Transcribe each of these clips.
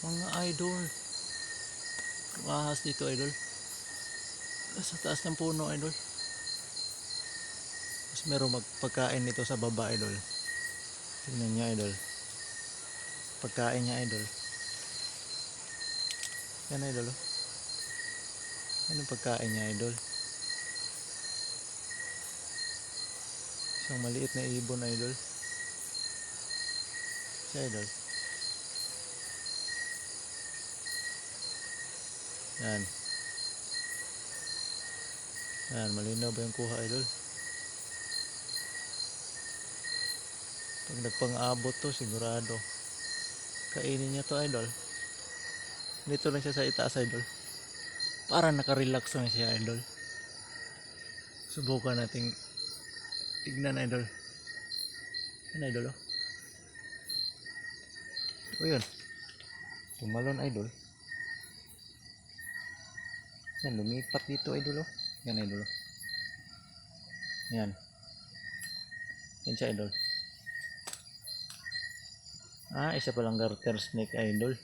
Mga idol, ahas dito idol. Sa taas ng puno idol. Mas meron magpagkain nito sa baba idol. Tingnan niya idol. Pagkain niya idol. Yan idol oh. Anong pagkain niya idol? Isang maliit na ibon idol. Siya idol. Yan. Yan, malinaw ba yung kuha idol? Pag nagpang-abot to sigurado kainin niya to idol. Dito lang siya sa itaas idol. Para nakarelax lang siya idol. Subukan nating tignan idol. Yan idol oh. O yun. Tumalon idol. Yan, lumipat dito idol oh. Yan idol oh. Yan. Yan siya idol. Isa palang garter snake idol.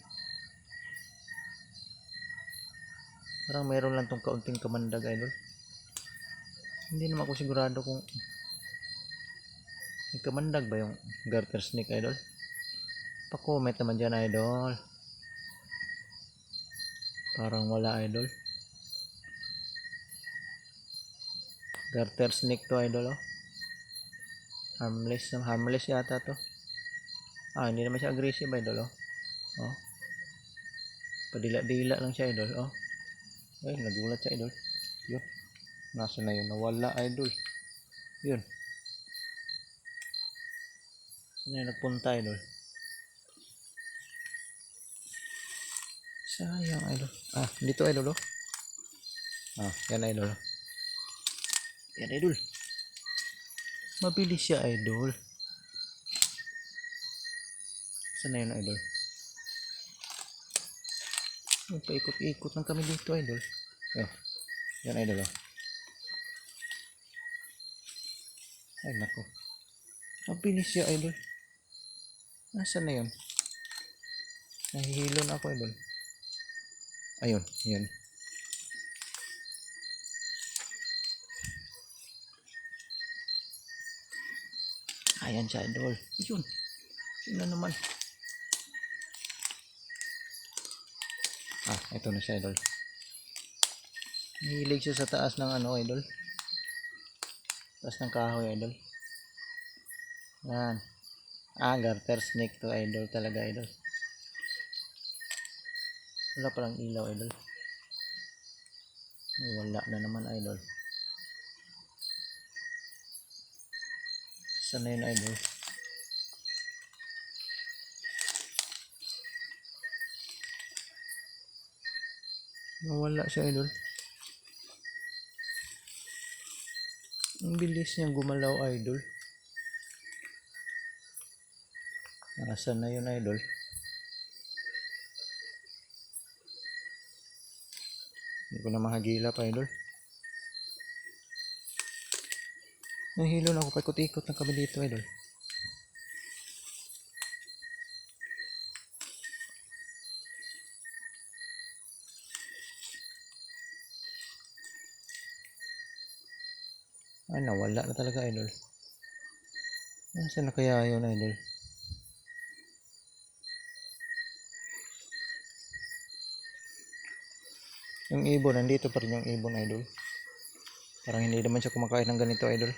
Parang mayroon lang tong kaunting kamandag idol. Hindi naman ako sigurado kung may kamandag ba yung garter snake idol. Pa-comment naman dyan idol. Parang wala idol. Garter snake to idol oh. Harmless yata to. Hindi naman siya aggressive idol oh. Oh. Padila-dila lang siya idol oh. Ay, nagulat siya idol. Yun. Nasa na yun? Nawala idol. Yun. Saan na nagpunta idol? Sayang idol. Dito idol oh. Yan idol. Yan idol. Mabilis siya idol. Saan na yun idol? Paikot-ikot lang kami dito idol. Yan idol oh. Ay nako. Mabilis siya idol. Nasaan na yun? Nahihilon ako idol. Ayun, yan. Ayan siya idol. Yun. Yun na naman. Ito na siya idol. Nahilig siya sa taas ng ano idol. Taas ng kahoy idol. Yan. Garter snake to idol talaga idol. Wala palang ilaw idol. Wala na naman idol. Saan na yun idol? Nawala siya idol. Ang bilis niyang gumalaw idol. Nasaan na yun idol? Hindi ko na mahagila pa idol. Nahilo na ako, paikot-ikot na kami dito idol. Nawala na talaga idol. Nasaan na kaya yun idol? Yung ibon, nandito pa rin yung ibon idol. Parang hindi naman siya kumakain ng ganito idol.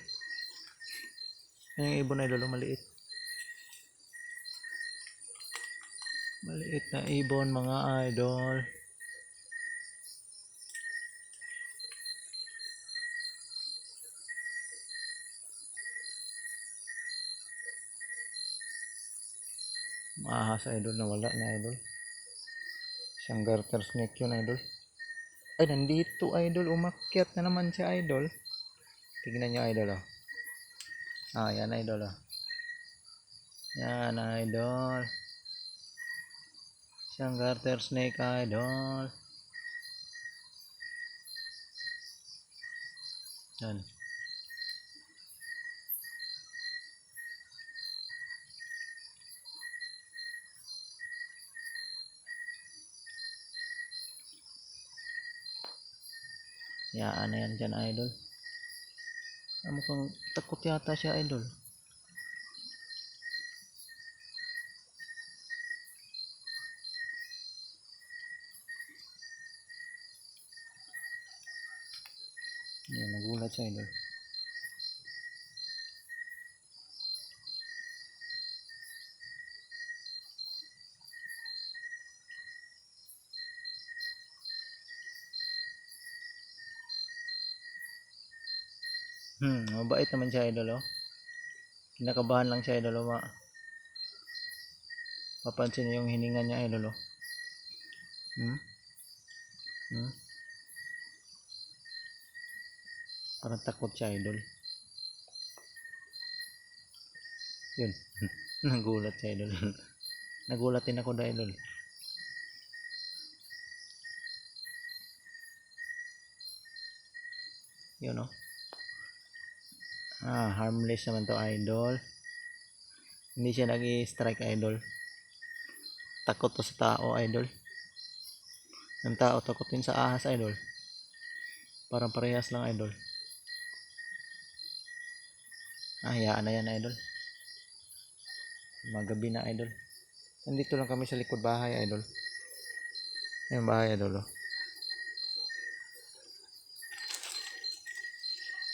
Yung ibon idol, maliit. Maliit na ibon mga idol. Ahas idol, nawala na idol. Isang garter snake yun idol. Ay, nandito idol, umakyat na naman siya idol. Tignan nyo idol oh. Yan idol oh. Yan idol. Isang garter snake idol. Yan. Yaan na yan dyan, idol. Mukhang takot yata siya, idol. Yan, nagulat siya, idol. Mabait naman siya, idol, oh. Kinakabahan lang siya, idol, oh. Papansin niyo yung hininga niya, idol, oh. Hmm? Hmm? Parang takot siya, idol. Yun. Nagulat siya, idol. Nagulat din ako, idol. Yun, oh. Harmless naman to, idol. Hindi siya nag-i-strike, idol. Takot to sa tao, idol. Ang tao takot din sa ahas, idol. Parang parehas lang, idol. Hayaan na yan, idol. Magabi na, idol. Nandito lang kami sa likod bahay, idol. Ayan bahay, idol, oh.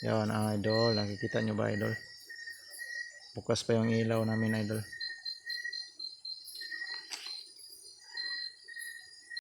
Yan, idol. Nakikita nyo ba, idol? Bukas pa yung ilaw namin, idol.